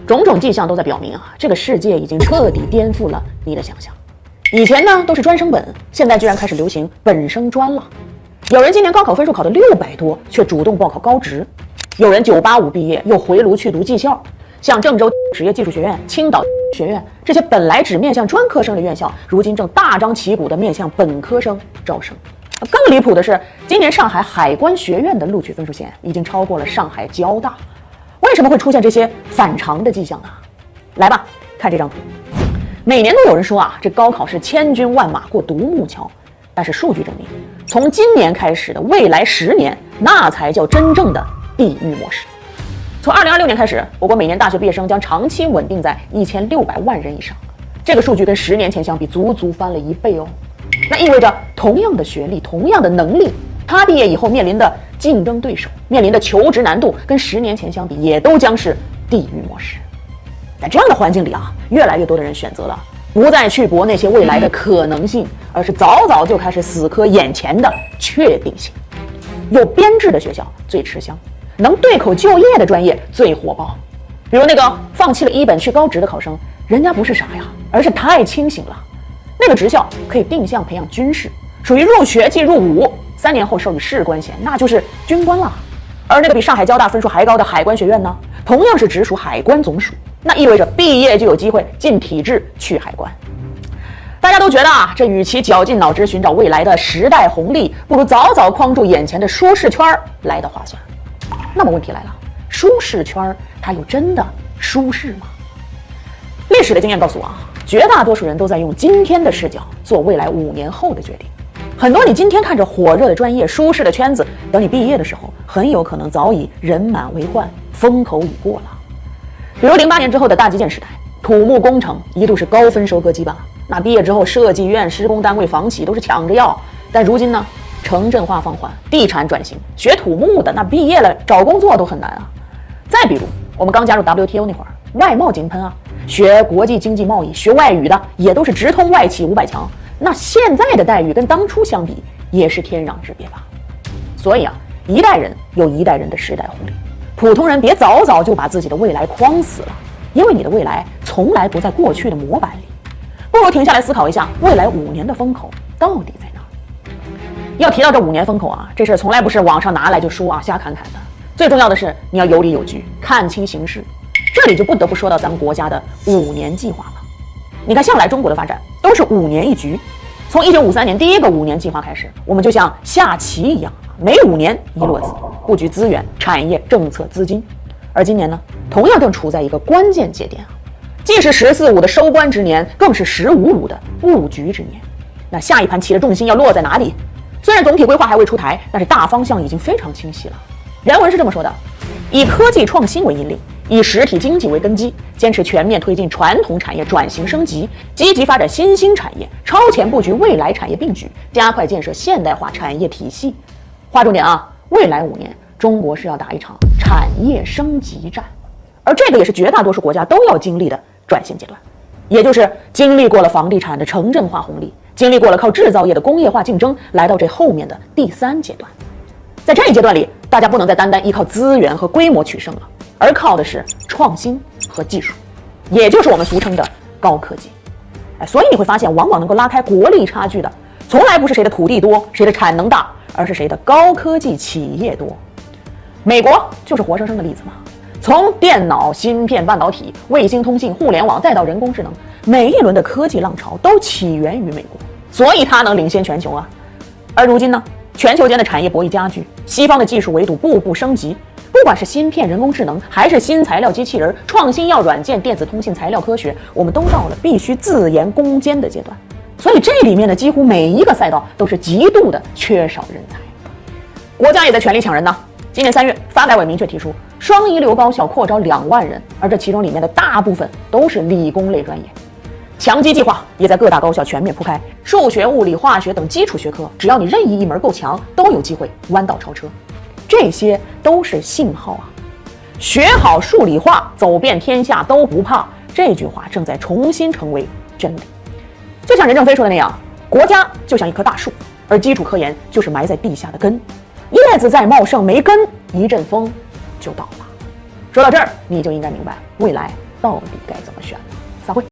种种迹象都在表明啊，这个世界已经彻底颠覆了你的想象。以前呢都是专升本，现在居然开始流行本升专了。有人今年高考分数考得600多，却主动报考高职；有人985毕业又回炉去读技校，像郑州职业技术学院、青岛学院这些本来只面向专科生的院校，如今正大张旗鼓地面向本科生招生。更离谱的是，今年上海海关学院的录取分数线已经超过了上海交大。为什么会出现这些反常的迹象呢？来吧，看这张图。每年都有人说啊，这高考是千军万马过独木桥，但是数据证明，从今年开始的未来10年，那才叫真正的地狱模式。从2026年开始，我国每年大学毕业生将长期稳定在1600万人以上，这个数据跟10年前相比，足足翻了1倍哦。那意味着同样的学历、同样的能力，他毕业以后面临的竞争对手、面临的求职难度，跟10年前相比，也都将是地狱模式。在这样的环境里啊，越来越多的人选择了不再去搏那些未来的可能性，而是早早就开始死磕眼前的确定性。有编制的学校最吃香，能对口就业的专业最火爆。比如那个放弃了一本去高职的考生，人家不是傻呀，而是太清醒了。那个职校可以定向培养军事，属于入学即入伍，3年后授予士官衔，那就是军官了。而那个比上海交大分数还高的海关学院呢，同样是直属海关总署，那意味着毕业就有机会进体制去海关。大家都觉得啊，这与其绞尽脑汁寻找未来的时代红利，不如早早框住眼前的舒适圈来得划算。那么问题来了，舒适圈它有真的舒适吗？历史的经验告诉我啊，绝大多数人都在用今天的视角做未来5年后的决定。很多你今天看着火热的专业、舒适的圈子，等你毕业的时候，很有可能早已人满为患，风口已过了。比如08年之后的大基建时代，土木工程一度是高分收割机吧，那毕业之后设计院、施工单位、房企都是抢着要。但如今呢，城镇化放缓，地产转型，学土木的那毕业了找工作都很难啊。再比如我们刚加入 WTO 那会儿，外贸井喷啊，学国际经济贸易、学外语的也都是直通外企500强。那现在的待遇跟当初相比，也是天壤之别吧。所以啊，一代人有一代人的时代红利，普通人别早早就把自己的未来框死了，因为你的未来从来不在过去的模板里。不如停下来思考一下，未来5年的风口到底在哪儿？要提到这5年风口啊，这事从来不是网上拿来就说啊，瞎侃侃的。最重要的是你要有理有据，看清形势。这里就不得不说到咱们国家的5年计划了。你看，向来中国的发展都是5年一局。从1953年第一个5年计划开始，我们就像下棋一样，每5年一落子，布局资源、产业、政策、资金。而今年呢，同样正处在一个关键节点啊，既是“14+5”的收官之年，更是“15+5”的布局之年。那下一盘棋的重心要落在哪里？虽然总体规划还未出台，但是大方向已经非常清晰了。原文是这么说的：以科技创新为引领，以实体经济为根基，坚持全面推进传统产业转型升级，积极发展新兴产业，超前布局未来产业并举，加快建设现代化产业体系。划重点啊，未来5年，中国是要打一场产业升级战，而这个也是绝大多数国家都要经历的转型阶段，也就是经历过了房地产的城镇化红利，经历过了靠制造业的工业化竞争，来到这后面的第3阶段。在这一阶段里，大家不能再单单依靠资源和规模取胜了，而靠的是创新和技术，也就是我们俗称的高科技。所以你会发现，往往能够拉开国力差距的，从来不是谁的土地多，谁的产能大，而是谁的高科技企业多。美国就是活生生的例子嘛。从电脑、芯片、半导体、卫星通信、互联网，再到人工智能，每一轮的科技浪潮都起源于美国，所以它能领先全球啊。而如今呢，全球间的产业博弈加剧，西方的技术围堵步步升级，不管是芯片、人工智能，还是新材料机器人、创新药软件、电子通信、材料科学，我们都到了必须自研攻坚的阶段。所以这里面的几乎每一个赛道都是极度的缺少人才，国家也在全力抢人呢。今年3月，发改委明确提出，双一流高校扩招2万人，而这其中里面的大部分都是理工类专业。强基计划也在各大高校全面铺开，数学、物理、化学等基础学科，只要你任意一门够强，都有机会弯道超车。这些都是信号啊！学好数理化，走遍天下都不怕。这句话正在重新成为真理。就像任正非说的那样，国家就像一棵大树，而基础科研就是埋在地下的根。叶子再茂盛，没根，一阵风就倒了。说到这儿，你就应该明白，未来到底该怎么选？散会。